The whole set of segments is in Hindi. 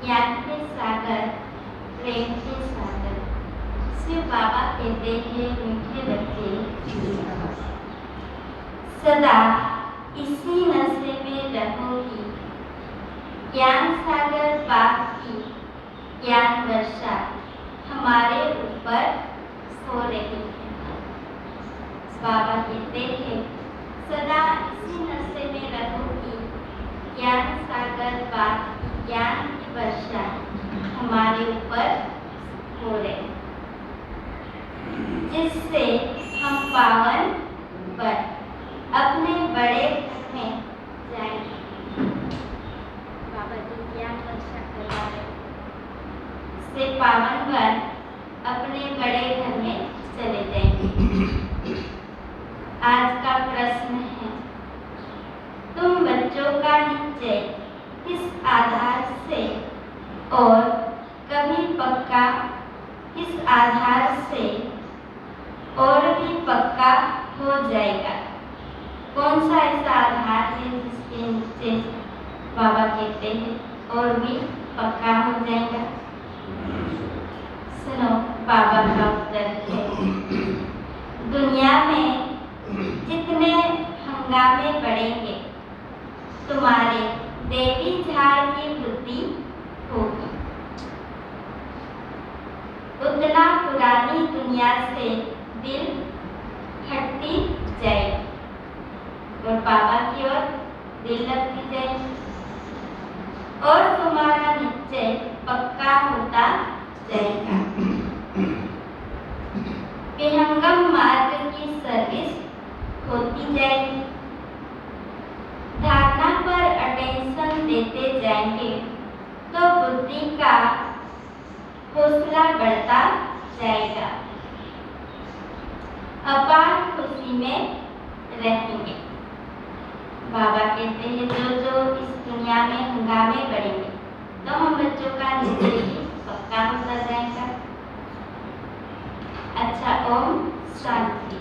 ज्ञान के सागर, प्रेम के सागर। शिव बाबा कहते हैं मीठे बच्चे सदा इसी नशे में रहोगी, ज्ञान सागर बाप की ज्ञान वर्षा हमारे ऊपर सो रही है। बाबा कहते हैं सदा इसी नशे में रहोगी, ज्ञान सागर बाप की ज्ञान की वर्षा हमारे ऊपर हो रही, जिससे हम पावन बन अपने बड़े घर में जाएंगे। बाबा जी ज्ञान वर्षा करवा रहे, से पावन बन अपने बड़े घर में चले जाएंगे। आज का प्रश्न है, तुम बच्चों का निश्चय किस आधार से और कभी पक्का किस आधार से और भी पक्का हो जाएगा? कौन सा ऐसा आधार है जिसके नीचे बाबा कहते हैं और भी पक्का हो जाएगा? सुनो बाबा का उत्तर है, दुनिया में जितने हंगामे बढ़ेंगे तुम्हारे देवी झाड़ की वृद्धि होगी, उतना पुरानी दुनिया से दिल हटती जाएगी और बाबा की ओर दिल लगती जाएगी और तुम्हारा निश्चय पक्का होता जाएगा। विहंगम मार्ग की सर्विस होती जाएगी, धारणा पर अटेंशन देते जाएंगे तो बुद्धि का हौसला बढ़ता जाएगा, अपार खुशी में रहेंगे। बाबा कहते हैं जो इस दुनिया में हंगामे बढ़ेंगे तो हम बच्चों का निश्चय पक्का होता जाएगा। अच्छा, ओम शांति।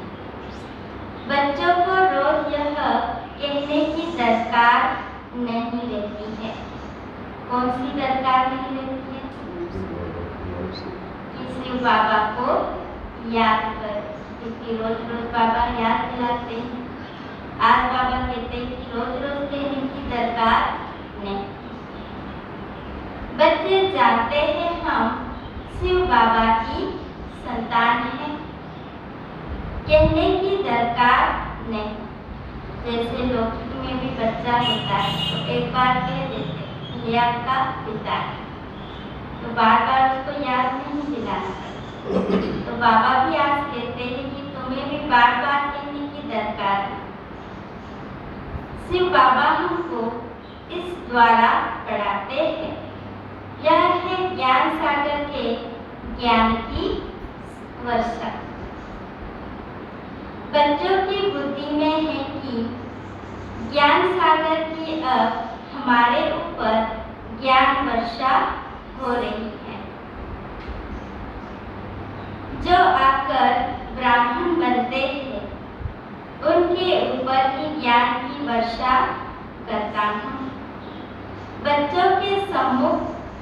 बच्चों को रोज यह कहने की दरकार नहीं रहती है। कौन सी दरकार नहीं रहती है? कि शिव बाबा को याद कर, क्योंकि रोज रोज बाबा याद दिलाते हैं। आज बाबा कहते हैं कि रोज रोज कहने की दरकार नहीं। बच्चे जानते हैं हम शिव बाबा की संतान हैं, कहने की दरकार नहीं। जैसे लौकिक में भी बच्चा होता है तो एक बार कह देते ये आपका पिता है, तो बार बार उसको याद नहीं दिलाना पड़ता। तो बाबा भी आज कहते हैं कि तुम्हें भी बार बार कहने की दरकार है। शिव बाबा हमको इस द्वारा पढ़ाते हैं। यह है ज्ञान सागर के ज्ञान की वर्षा। बच्चों की बुद्धि में है कि ज्ञान सागर की अब हमारे ऊपर ज्ञान वर्षा हो रही है। जो आकर ब्राह्मण बनते हैं उनके ऊपर ही ज्ञान की वर्षा करता हूँ, बच्चों के सम्मुख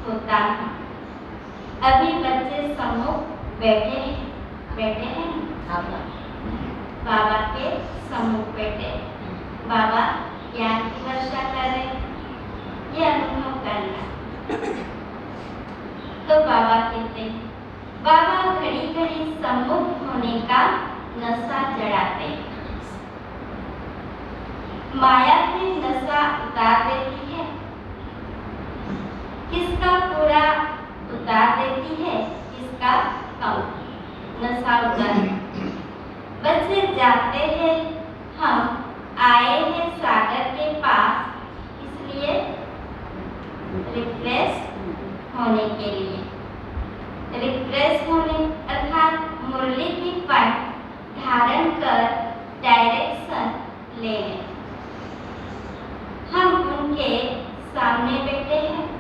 होता हूँ। अभी बच्चे सम्मुख बैठे हैं बाबा के सम्मुख बैठे, बाबा ज्ञान की वर्षा कर रहे हैं, ये अनुभव करना। तो बाबा कहते हैं, बाबा घड़ी घड़ी सम्मुख होने का नशा चढ़ाते हैं। माया फिर नशा उतार देती है, किसका पूरा उतार देती है, किसका कम नशा उतार। बच्चे जानते हैं हम होने के लिए, रिफ्रेश होने अर्थात मुरली की पट धारण कर डायरेक्शन लेने। हम उनके सामने बैठे हैं।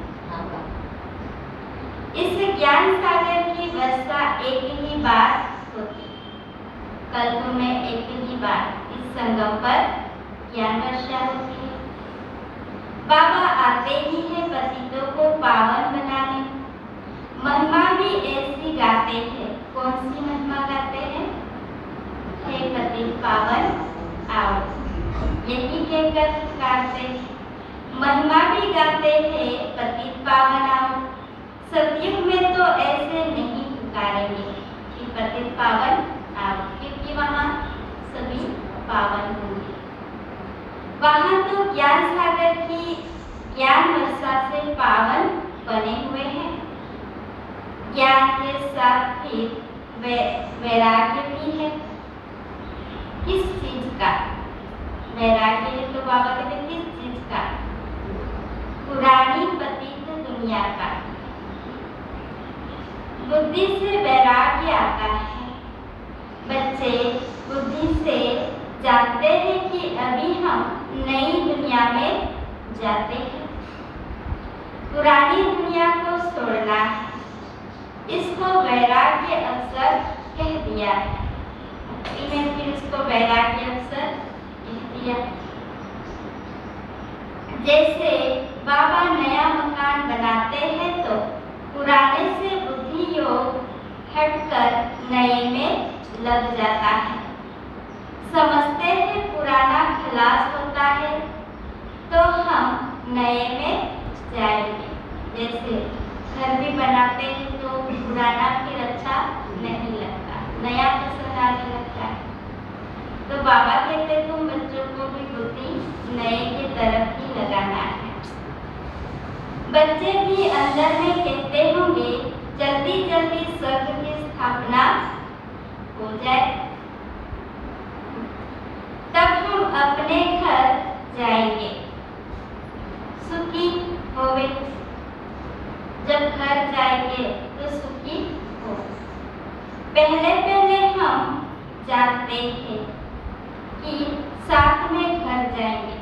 इस ज्ञान सागर की वर्षा एक ही बार होती, कल्प में एक ही बार इस संगम पर ज्ञान वर्षा होती है। बाबा आते ही है पतितों को पावन बनाने। महिमा भी ऐसी गाते हैं। कौन सी महिमा गाते हैं? हे पतित पावन आओ, यही कहकर पुकारते हैं। महिमा भी गाते हैं पतित पावन आओ। सतयुग में तो ऐसे नहीं पुकारेंगे कि पतित पावन आओ, क्योंकि वहाँ सभी पावन होंगे। वहाँ तो ज्ञान सागर की ज्ञान वर्षा से पावन बने हुए हैं। ज्ञान के साथ फिर वैराग्य भी है। किस चीज का वैराग्य है? तो बाबा कहते हैं किस चीज का? पुरानी पतित दुनिया का। बुद्धि से वैराग्य आता है। बच्चे बुद्धि से जानते हैं कि अभी हम नई दुनिया में जाते हैं, पुरानी दुनिया को छोड़ना है। इसको वैराग्य अवसर कह दिया है। में फिर इसको वैराग्य अवसर कह दिया। जैसे बाबा नया मकान बनाते हैं तो पुराने से बुद्धि योग हटकर नए में लग जाता है। समझते हैं पुराना खलास होता है तो हम नए में जाएंगे। जैसे घर भी बनाते हैं तो पुराना फिर अच्छा नहीं लगता, नया पसंद आने लगता है। तो बाबा कहते तुम बच्चों को भी बुद्धि नए की तरफ ही लगाना है। बच्चे भी अंदर में कहते होंगे जल्दी जल्दी स्वर्ग की स्थापना हो जाए, तब हम अपने घर जाएंगे, सुखी होवे। जब घर जाएंगे तो सुखी हो। पहले पहले हम जानते थे कि साथ में घर जाएंगे,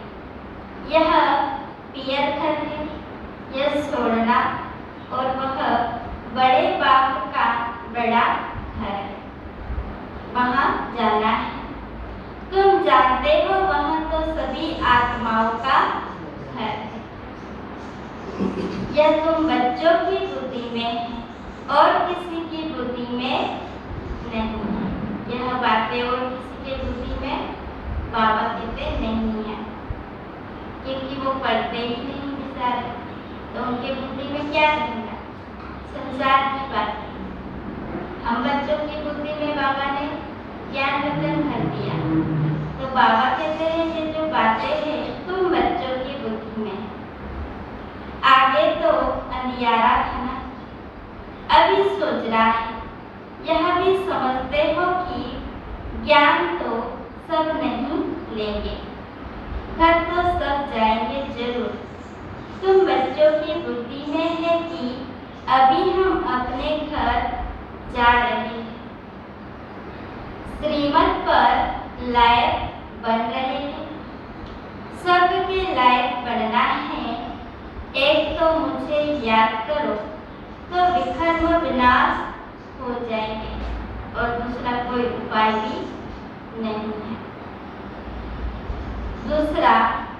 यह पियर घर है, यह छोड़ना, और वह बड़े बाप का बड़ा घर है, वहाँ जाना है। तुम जानते हो वहाँ तो सभी आत्माओं का घर है। यह तुम बच्चों की बुद्धि में है और किसी की बुद्धि में नहीं है। यह बातें और किसी की बुद्धि में बाबा कहते नहीं है, क्योंकि वो पढ़ते ही नहीं बेचारे, तो उनके बुद्धि में क्या रहेगा? संसार की बातें। हम बच्चों की बुद्धि में बाबा ने ज्ञान रतन भर दिया, तो बाबा कहते हैं ये जो बातें हैं तुम बच्चों की बुद्धि में। आगे तो अंधियारा था ना, अभी सोच रहा है। यह भी समझते हो कि ज्ञान तो सब नहीं लेंगे, घर तो सब जाएंगे जरूर। तुम बच्चों की बुद्धि में है कि अभी हम अपने घर जा रहे हैं, श्रीमत पर लायक बन रहे हैं। स्वर्ग के लायक बनना है। एक तो मुझे याद करो तो विखर व विनाश हो जाएंगे, और दूसरा कोई उपाय भी नहीं है। दूसरा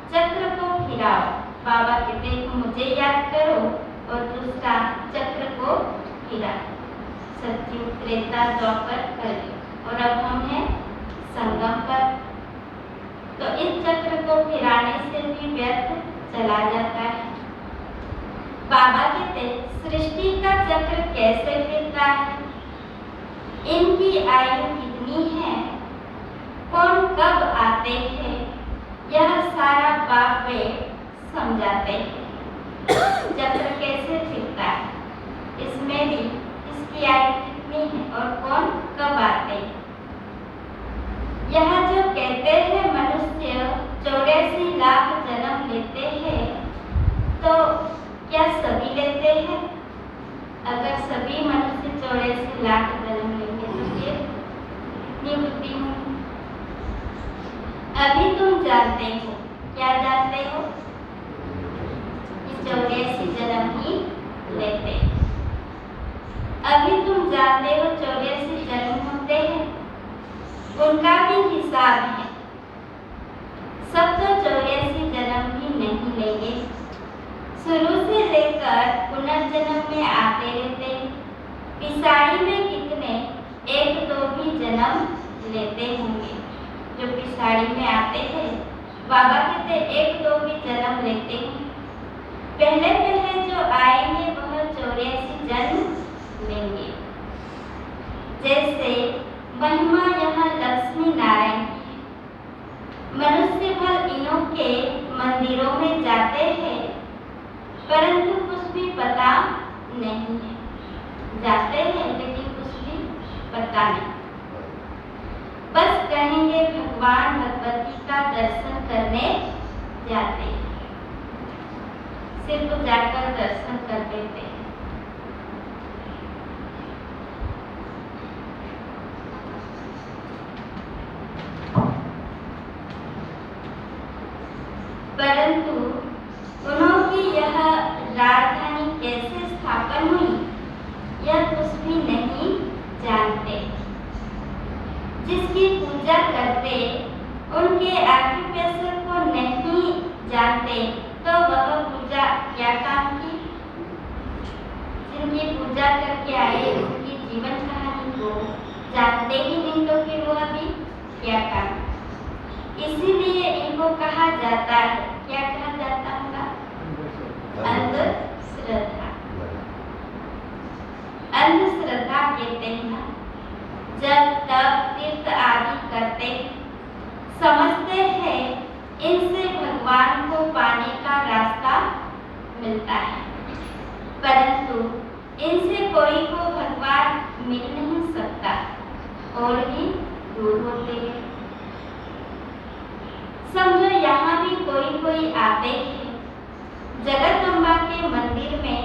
चक्र को फिराओ। बाबा कहते हैं मुझे याद करो और दूसरा चक्र को फिराओ। सत्युग त्रेता द्वापर कलयुग, और अब हम हैं संगम पर। तो इस चक्र को फिराने से भी व्यर्थ चला जाता है। बाबा कहते सृष्टि का चक्र कैसे फिरता है, इनकी आयु कितनी है, कौन कब आते हैं, यह सारा बाप वे समझाते हैं। चक्र कैसे फिरता है, इसमें भी इसकी आयु कितनी है और कौन कब आते हैं। यह जो कहते हैं मनुष्य 84 लाख जन्म लेते हैं, तो क्या सभी लेते हैं? अभी तुम जानते हो, क्या जानते हो? कि 84 जन्म ही लेते। अभी तुम जानते हो 84 जन्म होते हैं, उनका भी हिसाब है। सब तो 84 जन्म भी नहीं लेंगे, शुरू से लेकर पुनर्जन्म में आते रहते। पिसाड़ी में कितने एक दो भी जन्म लेते होंगे। जो पिसाड़ी में आते हैं, बाबा कहते एक दो भी जन्म लेते हैं। पहले पहले जो आएंगे वह 84 जन्म लेंगे। जैसे महिमा यहाँ लक्ष्मी नारायण की है। मनुष्य भर इनों के मंदिरों में जाते हैं, परंतु कुछ भी पता नहीं है। जाते हैं लेकिन कुछ भी पता नहीं। बस कहेंगे भगवान भगवती का दर्शन करने जाते हैं, सिर्फ जाकर दर्शन कर देते हैं। परंतु उन्होंने यह राजधानी कैसे स्थापन हुई, यह कुछ भी नहीं जानते। जिसकी पूजा करते उनके आक्यूपेशन को नहीं जानते, तो वह पूजा क्या काम की? जिनकी पूजा करके आए उनकी जीवन कहानी को जानते ही नहीं, तो फिर वह भी क्या काम? इसीलिए इनको कहा जाता है, क्या कहा जाता होगा? अंधश्रद्धा। अंधश्रद्धा कहते हैं जब तप तीर्थ आदि करते, समझते हैं इनसे भगवान को पाने का रास्ता मिलता है, परंतु इनसे कोई को भगवान मिल नहीं सकता और ही दूर होते हैं। समझो यहाँ भी कोई आते हैं, जगदम्बा के मंदिर में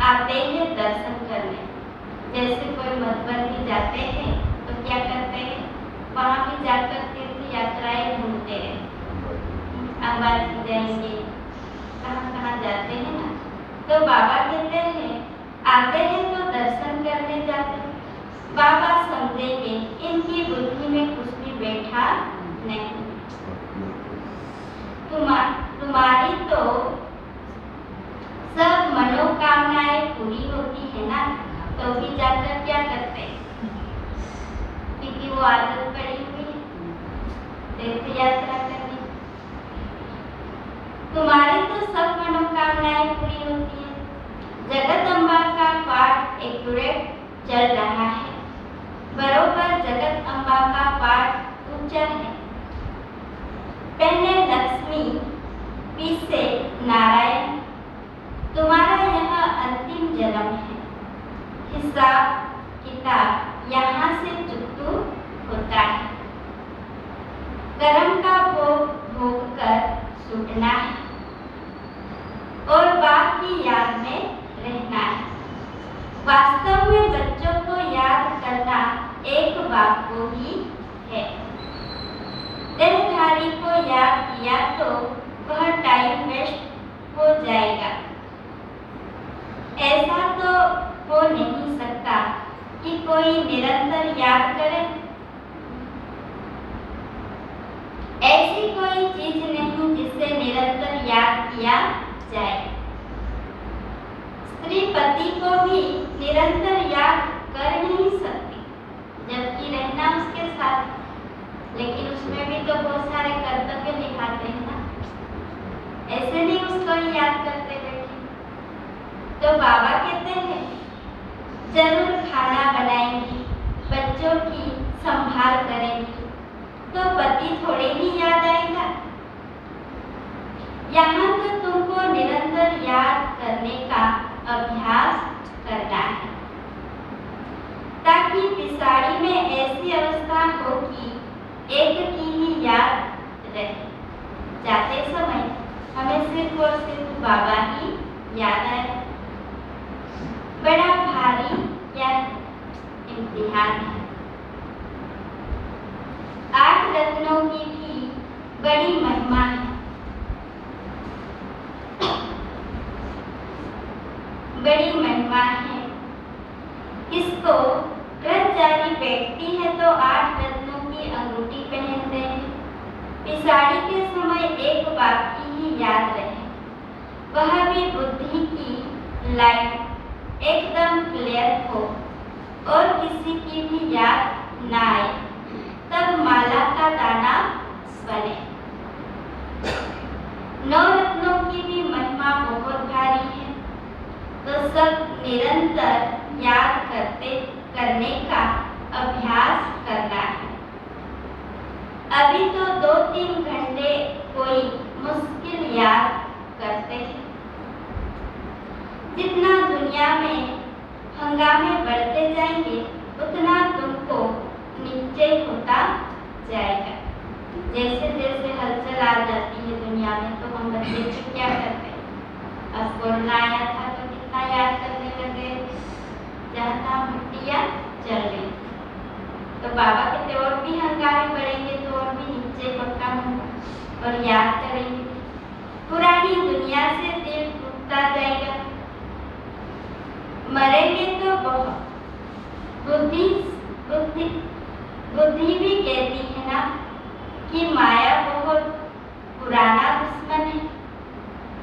आते हैं दर्शन करने। जैसे कोई मधुबनी जाते हैं तो क्या करते हैं, वहाँ भी जाकर तीर्थ यात्राएं घूमते हैं। अंबाजी जाएंगे, कहाँ जाते हैं ना, तो बाबा कहते हैं आते हैं तो दर्शन करने जाते हैं। बाबा समझेंगे इनकी बुद्धि में कुछ भी बैठा नहीं। तुम्हारी तो सब मनोकामनाएं पूरी होती है ना, तो भी जाकर क्या करते हैं? क्योंकि वो आदत पड़ी हुई है तीर्थ यात्रा करने। तुम्हारी तो सब मनोकामनाएं पूरी होती है। जगदम्बा का पाठ एक्यूरेट चल रहा है, बरोबर जगदम्बा का पाठ ऊंचा है। पहले लक्ष्मी, पीछे नारायण। तुम्हारा यह अंतिम जन्म है। हिसाब किताब यहाँ से चुकतू होता है। कर्म का भोग भोग कर छूटना है और बाप की याद में रहना है। वास्तव में बच्चों को याद करना एक बाप को ही है। देहधारी को याद किया तो वह टाइम वेस्ट हो जाएगा। ऐसा तो हो नहीं सकता कि कोई निरंतर याद करे। ऐसी कोई चीज नहीं जिसे निरंतर याद किया जाए। स्त्री पति को भी निरंतर याद कर नहीं सकती, जबकि रहना उसके साथ, लेकिन उसमें भी तो बहुत सारे कर्तव्य निभाते हैं ना। ऐसे नहीं उसको ही याद करते बैठे। तो बाबा कहते हैं जरूर खाना बनाएंगी, बच्चों की संभाल करेंगी, तो पति थोड़े ही याद आएगा। यहाँ तो तुमको निरंतर याद करने का अभ्यास करना है, ताकि पिसाड़ी में ऐसी अवस्था हो कि एक की ही याद रहे। जाते समय हमें सिर्फ और सिर्फ बाबा ही याद आए। बड़ा भारी या इम्तिहान है। 8 रत्नों की भी पिछाड़ी के समय एक बात की ही याद रहे, वह भी बुद्धि की लाइट एकदम क्लियर हो और किसी की भी याद न आए, तब माला का दाना बने। नौ रत्नों की भी महिमा बहुत भारी है, तो सब निरंतर याद करने का अभ्यास करना है। अभी तो 2-3 घंटे कोई मुश्किल याद करते हैं। जितना दुनिया में हंगामे बढ़ते जाएंगे, उतना तुमको निश्चय होता जाएगा। जैसे जैसे हलचल आ जाती है दुनिया में, तो हम बच्चे फिर क्या करते हैं? अब कोरोना आया था तो कितना याद करने लगे, जहाँ तहाँ मिट्टियाँ चल रही। तो बाबा कहते और भी हंगामे बढ़ेंगे तो और भी निश्चय पक्का होगा और याद करेंगे। पुरानी दुनिया से दिल टूटता जाएगा। मरेंगे तो बहुत। बुद्धि भी कहती है ना कि माया बहुत पुराना दुश्मन है।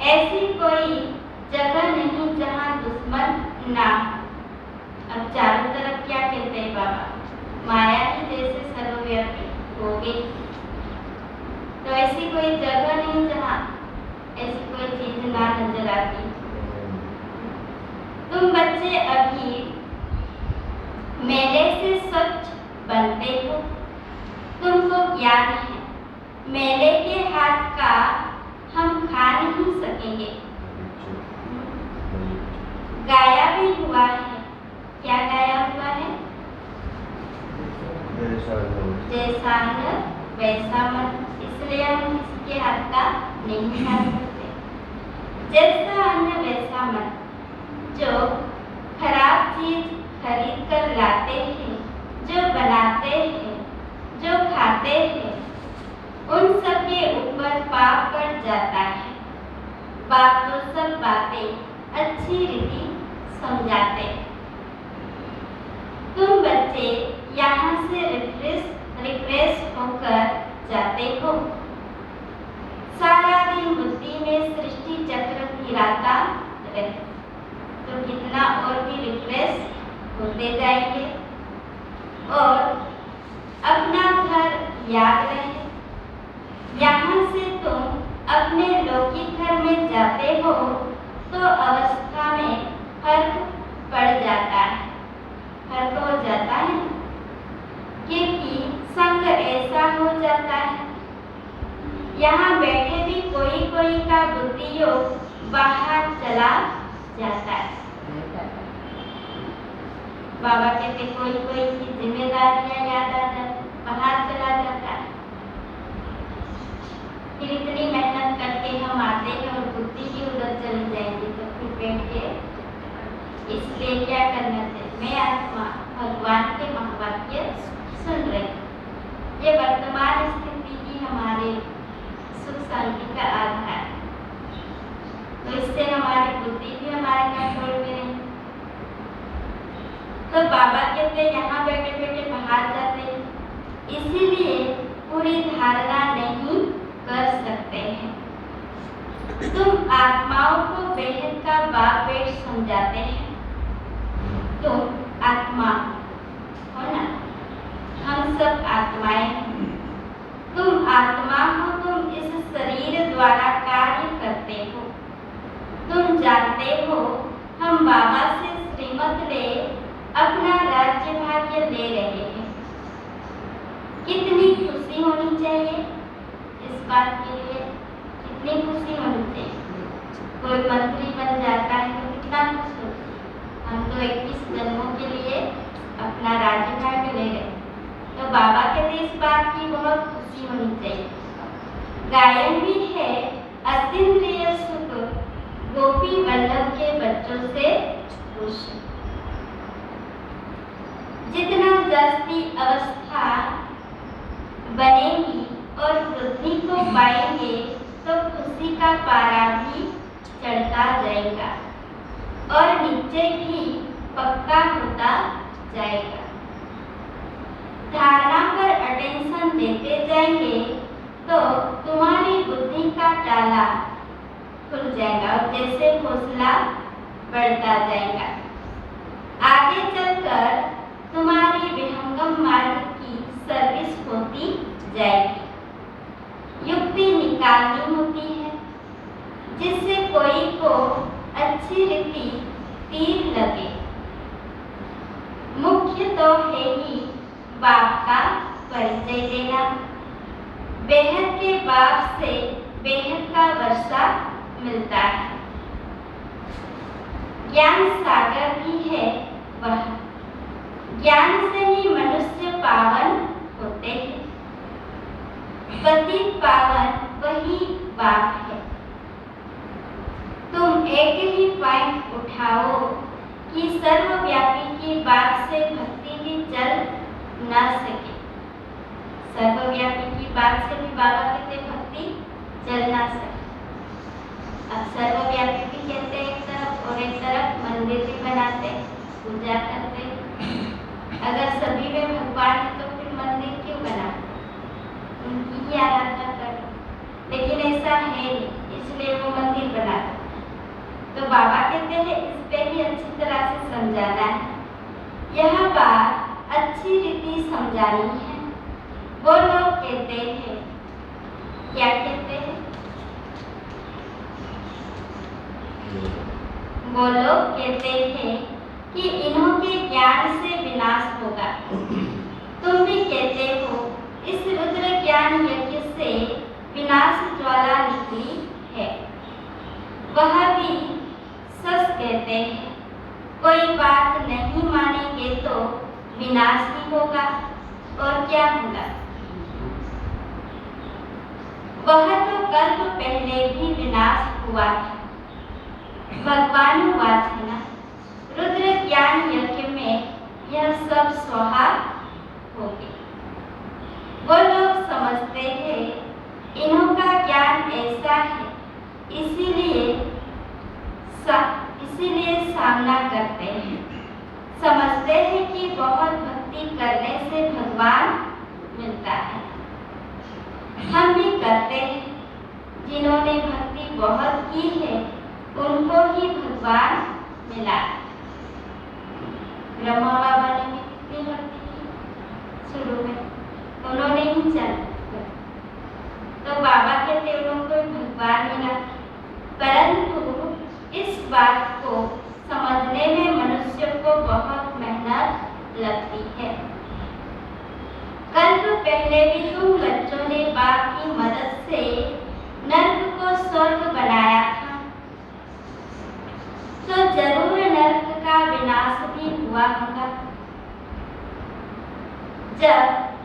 ऐसी कोई जगह नहीं जहाँ दुश्मन ना। अब चारों तरफ क्या कहते हैं बाबा? माया ही जैसे सर्वव्यापी हो गई, तो ऐसी कोई जगह नहीं जहाँ ऐसी कोई चीज ना नजर आती। तुम बच्चे अभी मेले से स्वच्छ बनते हो, तुमको ज्ञान है मेले के हाथ का हम खा नहीं सकेंगे। गाया भी हुआ है, क्या गाया हुआ है? जैसा अन्न वैसा मन, इसलिए हम किसी के हाथ का नहीं खा सकते। जैसा अन्न वैसा मन, जो खराब चीज खरीद कर लाते हैं, जो बनाते हैं, जो खाते हैं, उन सब के ऊपर पाप पड़ जाता है। बाप तो सब बातें अच्छी रीति समझाते हैं। तुम बच्चे यहाँ से रिफ्रेश होकर जाते हो। सारा दिन बुद्धि में सृष्टि चक्र फिराता रहे, तो कितना और भी रिफ्रेश होते जाएंगे और अपना घर याद रहे। यहाँ से तुम अपने लौकिक घर में जाते हो तो अवस्था में फर्क पड़ जाता है, फर्क हो जाता है, क्योंकि संग ऐसा हो जाता है। यहाँ बैठे भी कोई कोई का बुद्धि योग बाहर चला जाता है। बाबा कहते कोई कोई की जिम्मेदारियां याद आ जाती, बाहर चला जाता है। फिर इतनी मेहनत करके हम आते हैं और बुद्धि भी उधर चली जाएगी, तो फिर बैठ के इसलिए क्या करना चाहिए? मैं आत्मा भगवान के महावाक्य सुन रही। ये वर्तमान स्थिति ही हमारे सुख शांति का आधार, तो इससे हमारी बुद्धि भी हमारे कंट्रोल में नहीं। तो बाबा कहते यहाँ बैठे बैठे बाहर जाते हैं, इसीलिए पूरी धारणा नहीं कर सकते हैं। तुम आत्माओं को बेहद का बाप बेट समझाते हैं। तुम आत्मा हो ना, हम सब आत्माएं हैं। तुम आत्मा हो, तुम इस शरीर द्वारा कार्य करते हो। तुम जानते हो हम बाबा से श्रीमत ले अपना राज्य भाग्य ले रहे हैं। कितनी खुशी होनी चाहिए इस बात के लिए, कितनी खुशी होनी चाहिए। कोई मंत्री बन जाता है तो कितना खुश होता है। हम तो 21 जन्मों के लिए अपना राज्य भाग्य ले रहे, तो बाबा कहते इस बात की बहुत खुशी होनी चाहिए। गायन भी है अतीन्द्रिय सुख गोपी वल्लभ के बच्चों से खुश। जितना जास्ती अवस्था बनेगी और वृद्धि को पाएंगे, तो खुशी का पारा भी चढ़ता जाएगा और निश्चय भी पक्का होता जाएगा। धारणा पर अटेंशन देते जाएंगे तो का डाला खुल जाएगा और जैसे घोंसला बढ़ता जाएगा। आगे चलकर तुम्हारी विहंगम मार्ग की सर्विस होती जाएगी। युक्ति निकालनी होती है जिससे कोई को अच्छी रीति तीर लगे। मुख्य तो है ही बाप का परिचय देना। बेहद के बाप से बेहद का वर्षा मिलता है। ज्ञान सागर भी है वह। ज्ञान से ही मनुष्य पावन होते हैं। पतित पावन वही बाप है। तुम एक ही पॉइंट उठाओ कि सर्वव्यापी की बात से भक्ति भी चल न सके। सर्वव्यापी की बात से भी बाबा कहते भक्ति चल ना सके। अब सर्वव्यापी भी कहते एक तरफ और एक तरफ मंदिर भी बनाते, पूजा करते। अगर सभी में भगवान है तो फिर मंदिर क्यों बनाते? उनकी ही आराधना करो। लेकिन ऐसा है नहीं, इसलिए वो मंदिर बनाते। तो बाबा कहते हैं इस पे भी अच्छी तरह से समझाना है। यह बात अच्छी रीति समझानी है। वो लोग कहते हैं, क्या कहते हैं? वो लोग कहते हैं कि इन्हों के ज्ञान से विनाश होगा। तुम भी कहते हो इस रुद्र ज्ञान यज्ञ से विनाश ज्वाला निकली है। वह भी सच कहते हैं। कोई बात नहीं मानेंगे तो विनाश ही होगा और क्या होगा? वह तो कल्प पहले भी विनाश हुआ था। भगवान वाच है ना, रुद्र ज्ञान यज्ञ में यह सब स्वाहा हो गया। वो लोग समझते हैं इन्हों का ज्ञान ऐसा है, इसीलिए सामना करते हैं। समझते हैं कि बहुत भक्ति करने से भगवान मिलता है। हम भी करते हैं। जिन्होंने भक्ति बहुत की है उनको ही भगवान मिला। ब्रह्मा बाबा ने भी कितनी भक्ति की शुरू में, उन्होंने ही चल तो बाबा कहते उनको भगवान मिला। परंतु इस बात को समझने में मनुष्य को बहुत मेहनत लगती है। कल्प पहले भी तुम बच्चों ने बाप की मदद से नर्क को स्वर्ग बनाया था, तो जरूर नर्क का विनाश भी हुआ होगा। जब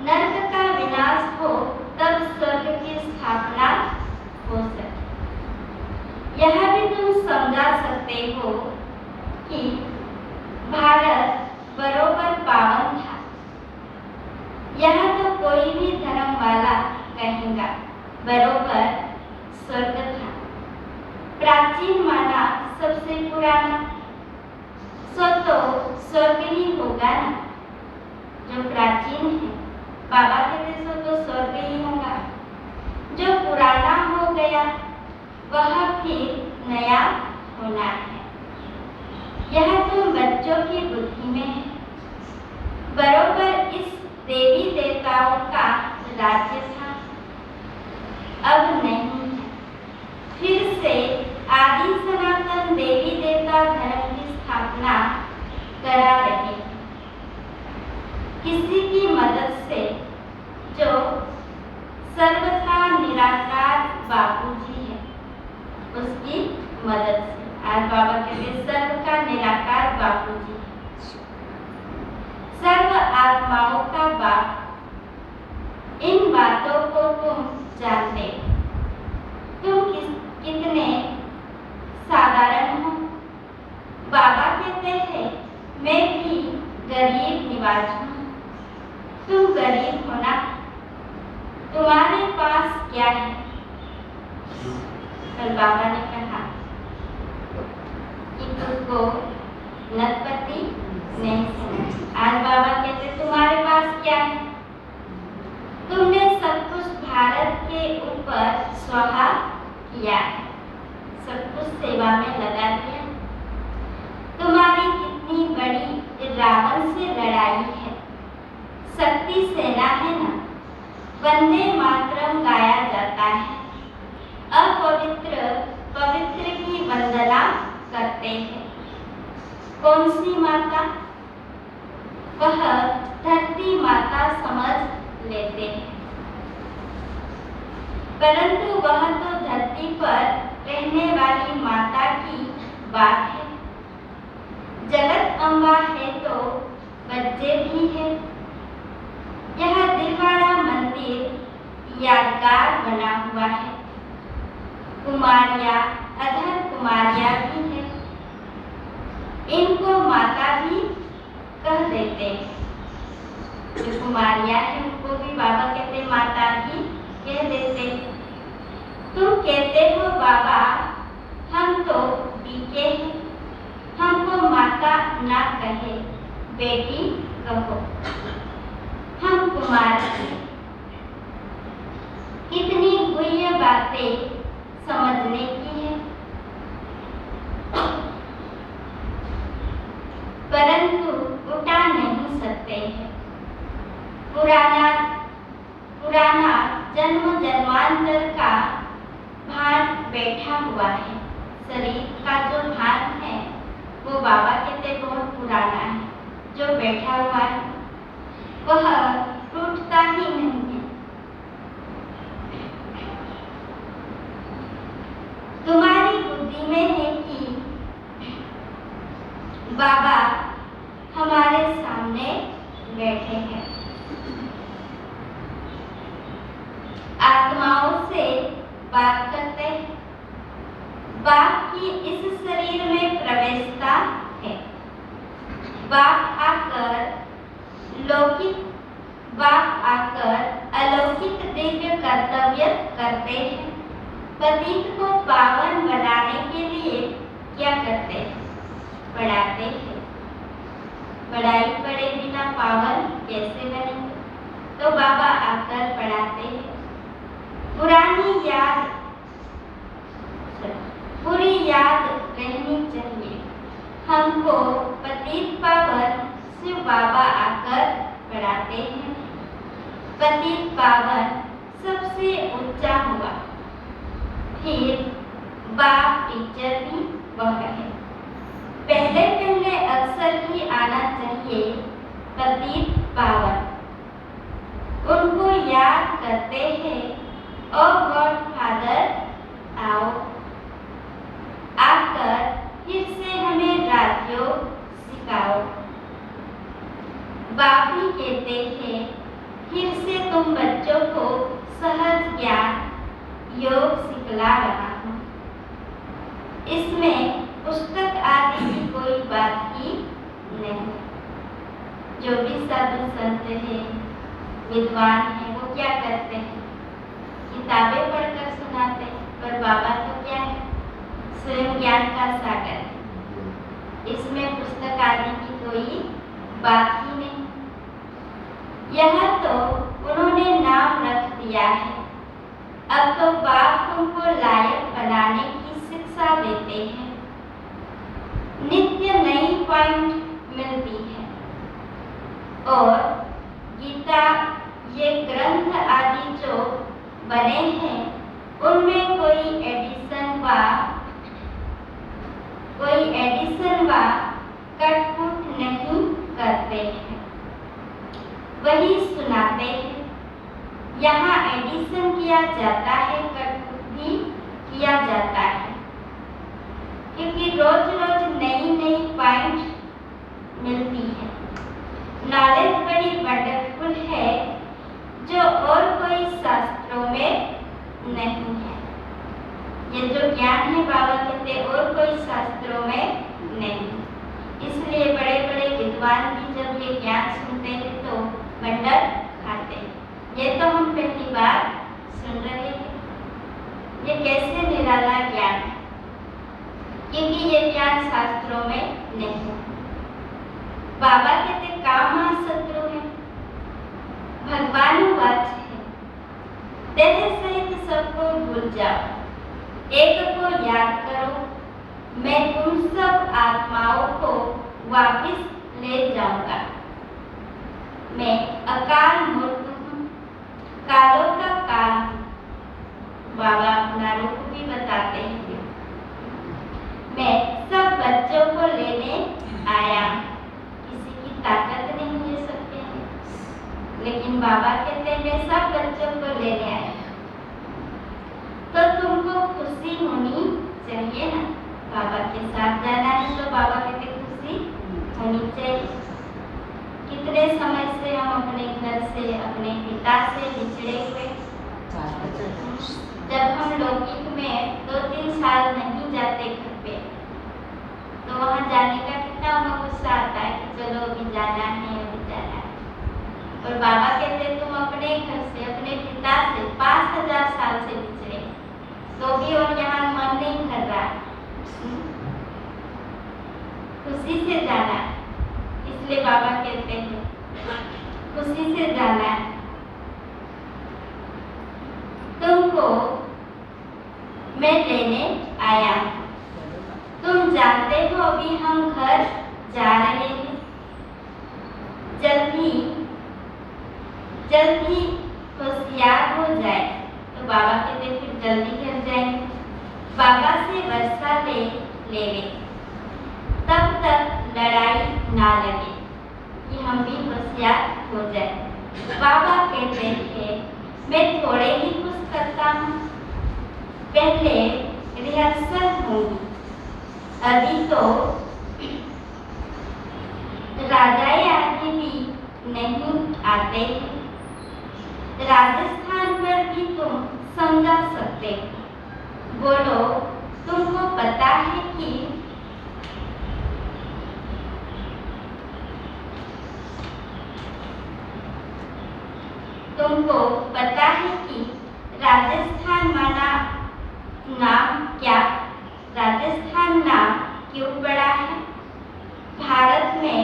नर्क का विनाश हो तब स्वर्ग की स्थापना हो सके। यह भी तुम समझा सकते हो कि भारत बरोबर पावन था। यह तो कोई भी धर्म वाला कहेगा बरोबर स्वर्ग था। प्राचीन माना सबसे पुराना, सो तो स्वर्ग ही होगा ना। जो प्राचीन है बाबा कहते सो तो स्वर्ग ही होगा। जो पुराना हो गया वह फिर नया होना है। यह तुम बच्चों की बुद्धि में है। बरोबर इस देवी देवताओं का राज्य था, अब नहीं है। फिर से आदि सनातन देवी देवता धर्म की स्थापना करा रहे हैं। किसी की मदद से, जो सर्वथा निराकार बापू जी है, उसकी मदद से। आज बाबा कहते सर्व का निराकार बापू जी, सर्व आत्माओं का बाप। इन बातों को तुम जानते हो। तुम कितने साधारण हो। बाबा कहते हैं मैं भी गरीब निवाज हूँ। तुम गरीब हो ना। तुम्हारे पास क्या है? कल बाबा ने कहा कि तुमको लखपति नहीं समझ। आज बाबा कहते तुम्हारे पास क्या है? तुमने सब कुछ भारत के ऊपर स्वाहा किया है, सब कुछ सेवा में लगा दिया। तुम्हारी कितनी बड़ी रावण से लड़ाई है, शक्ति सेना है ना, वंदे मातरम गाया जाता है, अपवित्र पवित्र की वंदना करते हैं। कौन सी माता? वह धरती माता समझ लेते हैं, परंतु वह तो धरती पर रहने वाली माता की बात है। जगत अम्बा है तो बच्चे भी है। यह दिलवाड़ा मंदिर यादगार बना हुआ है। कुमारियाँ, अधर कुमारियाँ भी है, इनको माता भी कह देते हैं। जो कुमारियाँ हैं उनको भी बाबा कहते, माता भी कह देते। तुम कहते हो बाबा हम तो बीके हैं, हमको माता ना कहे, बेटी कहो। हम कुमार हैं। कितनी गुह्य बातें समझने की है, परंतु उठा नहीं सकते हैं। पुराना जन्म जन्मांतर का भान बैठा हुआ है। शरीर का जो भान है वो बाबा कहते बहुत पुराना है, जो बैठा हुआ है वह टूटता ही नहीं है। तुम्हारी बुद्धि में है कि बाबा हमारे सामने बैठे हैं, आत्माओं से बात करते हैं। बाप की इस शरीर में प्रवेशता है। बाप आकर अलौकिक दिव्य कर्तव्य करते हैं। पतित को पावन बनाने के लिए क्या करते हैं? पढ़ाते हैं। पढ़ाई पढ़े बिना पावन कैसे बनेंगे? तो बाबा आकर पढ़ाते हैं। पूरी याद रहनी चाहिए हमको। पतित पावन शिव बाबा आकर पढ़ाते हैं। पतित पावन सबसे ऊंचा हुआ, फिर बाप टीचर भी वह है। पहले अक्षर ही आना चाहिए पतित पावन। उनको याद करते हैं, ओ गॉड फादर आओ, आकर फिर से हमें राजयोग सिखाओ। बाप ही कहते हैं, फिर से तुम बच्चों को सहज ज्ञान योग सिखला रहा हूँ। इसमें पुस्तक आदि की कोई बात ही नहीं। जो भी साधु संत हैं, विद्वान हैं, वो क्या करते हैं? किताबें पढ़कर सुनाते हैं, पर बाबा तो क्या है? स्वयं ज्ञान का सागर है। इसमें पुस्तक आदि की कोई बात ही नहीं। यह तो उन्होंने नाम रख दिया है। अब तो बाप तुमको लायक बनाने की शिक्षा देते हैं। नित्य नई पॉइंट मिलती है। और गीता, ये ग्रंथ आदि जो बने हैं उनमें कोई एडिशन व कटपुट नहीं करते हैं, वही सुनाते हैं। यहाँ एडिशन किया जाता है, कटपुट भी किया जाता है, क्योंकि रोज रोज नई पॉइंट मिलती है। नॉलेज बड़ी वंडरफुल है जो और कोई शास्त्रों में नहीं है। ये जो ज्ञान है बाबा कहते और कोई शास्त्रों में नहीं। इसलिए बड़े बड़े विद्वान भी जब ये ज्ञान सुनते हैं तो वंडर खाते हैं। ये तो हम पहली बार सुन रहे हैं। ये कैसे निराला ज्ञान है, क्योंकि ये ज्ञान शास्त्रों में नहीं है। बाबा कहते काम महाशत्रु है, भगवानुवाच है, देह सहित सबको भूल जाओ, एक को याद करो, मैं तुम सब आत्माओं को वापस ले जाऊंगा। मैं अकाल मूर्त हूँ, कालों का काल हूँ। बाबा अपना रूप भी बताते हैं। मैं सब बच्चों को लेने आया, किसी की ताकत नहीं ले सकते हैं, लेकिन बाबा कहते हैं मैं सब बच्चों को लेने आया। तो तुमको खुशी होनी चाहिए ना, बाबा के साथ जाना है तो बाबा कहते खुशी होनी चाहिए। कितने समय से हम अपने घर से, अपने पिता से बिछड़े हुए। जब हम लौकिक में 2-3 साल नहीं जाते घर पे, तो वहाँ जाने का कितना हमें गुस्सा आता है कि चलो अभी जाना है, अभी जाना है। और बाबा कहते तुम अपने घर से, अपने पिता से 5000 साल से बिछड़े, तो भी और यहाँ मन नहीं कर रहा। खुशी से जाना है, इसलिए बाबा कहते हैं खुशी से जाना है। तुमको मैं लेने आया। तुम जानते हो अभी हम घर जा रहे हैं, जल्दी होशियार हो जाए। तो बाबा कहते फिर जल्दी घर जाएंगे, बाबा से वर्षा ले तब तक लड़ाई ना लगे कि हम भी होशियार हो जाए। बाबा कहते हैं मैं थोड़े ही कुछ करता हूँ, पहले रिहर्सल होंगी। अभी तो राजाएं आदि भी नहीं आते हैं। राजस्थान पर भी तुम समझा सकते हो। बोलो तुमको पता है कि राजस्थान माना नाम क्या, राजस्थान नाम क्यों पड़ा है? भारत में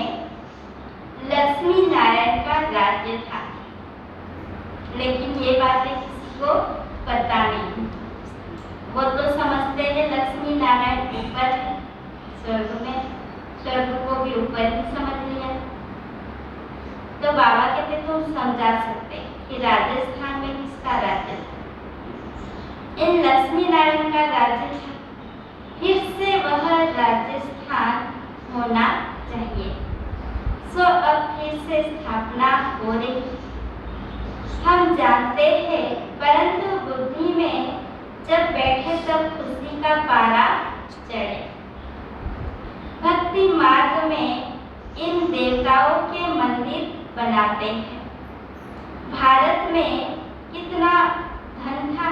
लक्ष्मी नारायण का राज्य था, लेकिन ये बातें किसी को पता नहीं। वो तो समझते हैं लक्ष्मी नारायण ऊपर है स्वर्ग में, स्वर्ग को भी ऊपर ही समझ लिया। तो बाबा कहते तुम समझा सकते कि राजस्थान में किसका राज्य था? इन लक्ष्मी नारायण का राज्य था। फिर से वह राजस्थान होना चाहिए। सो अब फिर से स्थापना हो रही, हम जानते हैं, परंतु बुद्धि में जब बैठे तब खुशी का पारा चढ़े। भक्ति मार्ग में इन देवताओं के मंदिर बनाते हैं। भारत में कितना धन था,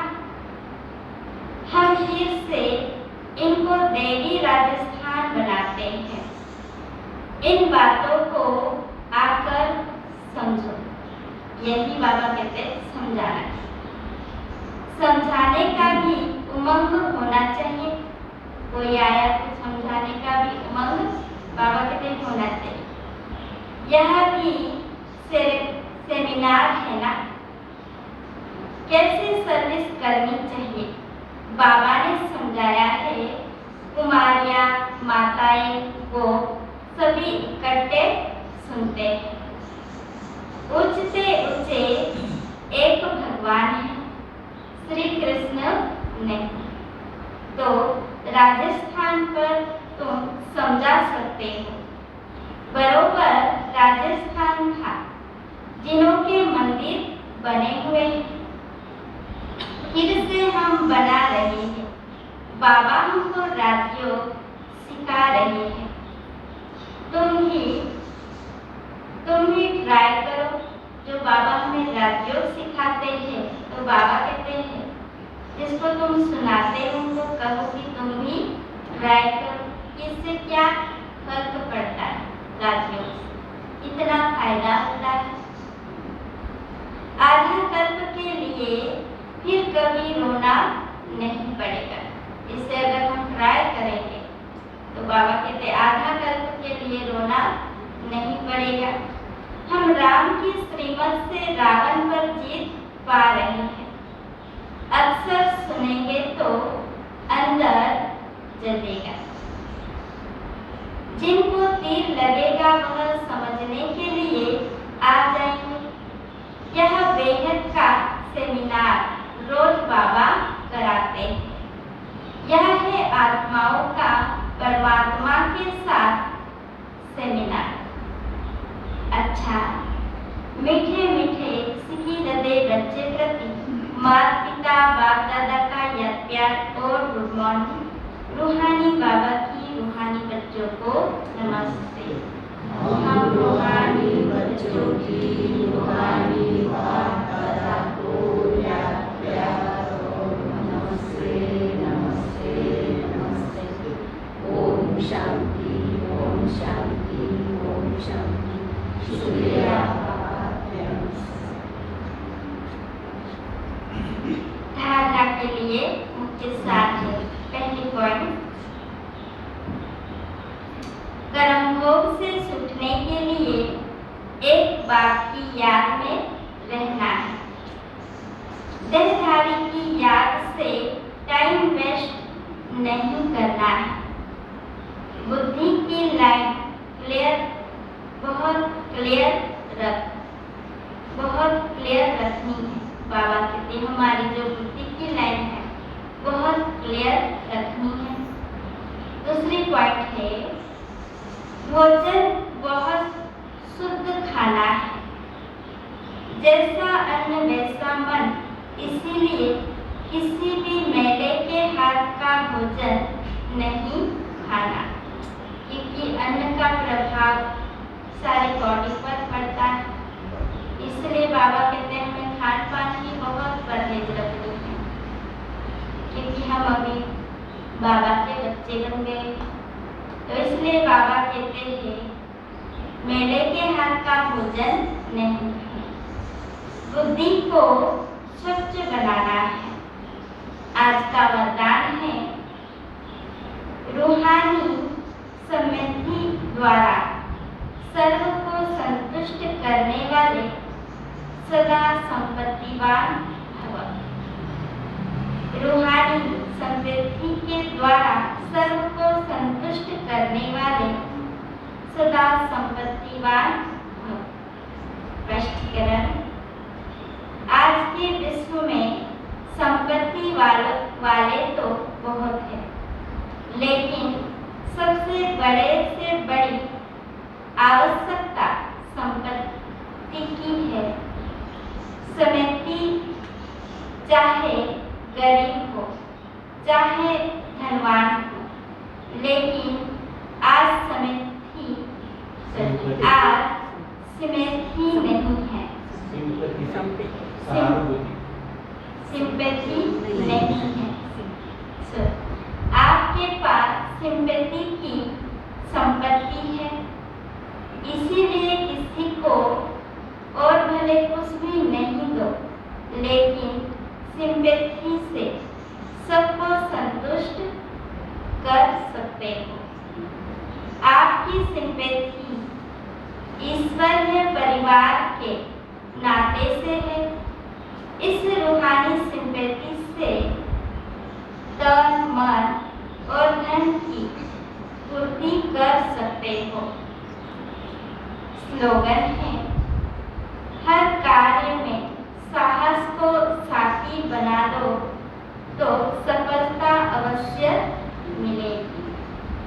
हम फिर से इनको देवी राजस्थान बनाते हैं। इन बातों को आकर समझो, यही बाबा कहते समझाना। समझाने का भी उमंग होना चाहिए। कोई आया तो समझाने का भी उमंग बाबा कहते होना चाहिए। यह भी सेमिनार है ना, कैसे सर्विस करनी चाहिए बाबा ने समझाया है। कुमारियाँ माताएं को सभी इकट्ठे सुनते हैं। ऊंचे ऊंचे एक भगवान है, श्री कृष्ण नहीं। तो राजस्थान पर तुम समझा सकते हो। बरोबर राजस्थान था, जिनों के मंदिर बने हुए हैं। फिर से हम बना रहे हैं। बाबा हमको राजयोग सिखा रहे हैं। तुम ही ट्राई करो। जो बाबा हमें राजयोग सिखाते हैं, तो बाबा कहते हैं जिसको तुम सुनाते हो उनको कहो कि तुम भी ट्राई करो। इससे क्या फर्क पड़ता है? राजयोग से इतना फायदा होता है। आधा कल्प के लिए फिर कभी रोना नहीं पड़ेगा। इससे अगर हम ट्राई करेंगे तो बाबा कहते आधा कल्प के लिए रोना नहीं पड़ेगा। हम राम की श्रीमत से रावण पर जीत पा रहे हैं। अक्सर सुनेंगे तो जलेगा। जिनको तीर लगेगा वह समझने के लिए आ जाएंगे। यह बेहद का सेमिनार रोज बाबा कराते हैं। यह है आत्माओं का परमात्मा के साथ सेमिनार। अच्छा, मीठे मीठे सिखी हृदय बच्चे प्रति माता पिता बाप दादा का याद प्यार और गुड मॉर्निंग। रूहानी बाबा की रूहानी बच्चों को नमस्ते। हम रूहानी बच्चों की रूहानी बाप दादा को याद प्यार और नमस्ते नमस्ते नमस्ते। ओम शांति ओम शांति ओम शांति। शुक्रिया। धारणा के लिए मुख्य सार है। पहली पॉइंट, कर्म भोग से छूटने के लिए एक बात की याद में रहना है। देहधारी की याद से टाइम वेस्ट नहीं करना है। बुद्धि की लाइन बहुत क्लियर रखनी है। बाबा कहते हैं हमारी जो बुद्धि की लाइन है बहुत क्लियर रखनी है। दूसरी पॉइंट है, भोजन बहुत शुद्ध खाना है। जैसा अन्न वैसा मन, इसीलिए किसी भी मेले के हाथ का भोजन नहीं खाना, क्योंकि अन्न का प्रभाव सारी बॉडी पर पड़ता है। इसलिए बाबा कहते हैं हमें खान पान की बहुत परहेज रखनी है, क्योंकि हम अभी बाबा के बच्चे बन गए। तो इसलिए बाबा कहते हैं मेले के हाथ का भोजन नहीं है। बुद्धि को स्वच्छ बनाना है। आज का वरदान है, रूहानी समृद्धि द्वारा सर्व को संतुष्ट करने वाले सदा संपत्तिवान भव। रूहानी समृद्धि के द्वारा सर्व को संतुष्ट करने वाले सदा संपत्तिवान भव। स्पष्टीकरण, आज के विश्व में संपत्ति वाले तो बहुत है, लेकिन सबसे बड़े से बड़ी आवश्यकता संपत्ति की है। समृद्धि चाहे गरीब हो चाहे धनवान हो, लेकिन आज समृद्धि नहीं है। सिंपैथी नहीं है। आपके पास सिंपैथी की संपत्ति है, इसीलिए किसी को और भले कुछ भी नहीं दो, लेकिन सिंपैथी से सबको संतुष्ट कर सकते हो। आपकी सिंपैथी ईश्वरीय परिवार के नाते से है। इस रूहानी सिंपैथी से तन मन और धन की पूर्ति कर सकते हो। स्लोगन है,